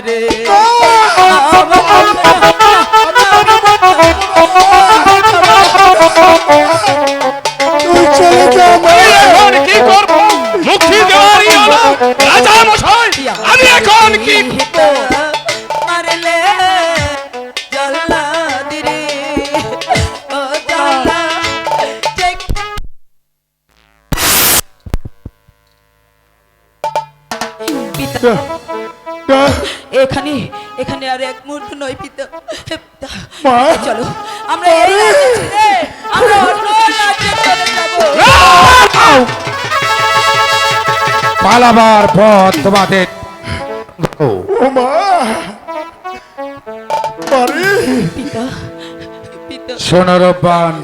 রে তুই চলে যা মা। এখন কি করব? মুক্তি দেওয়ারই হলো রাজা মশাই। আমি এখন কি মারলে জল্লাদ রে ও জল্লাদ পিতা এখানে এখানে আর এক মুহূর্ত নয় পিতা পিতা, মা। চলো আমরা এই রাজ্য ছেড়ে আমরা অন্য রাজ্যে চলে যাব পালাবার পথ তোমাদের। ও মা মারে পিতা পিতা সোনরবান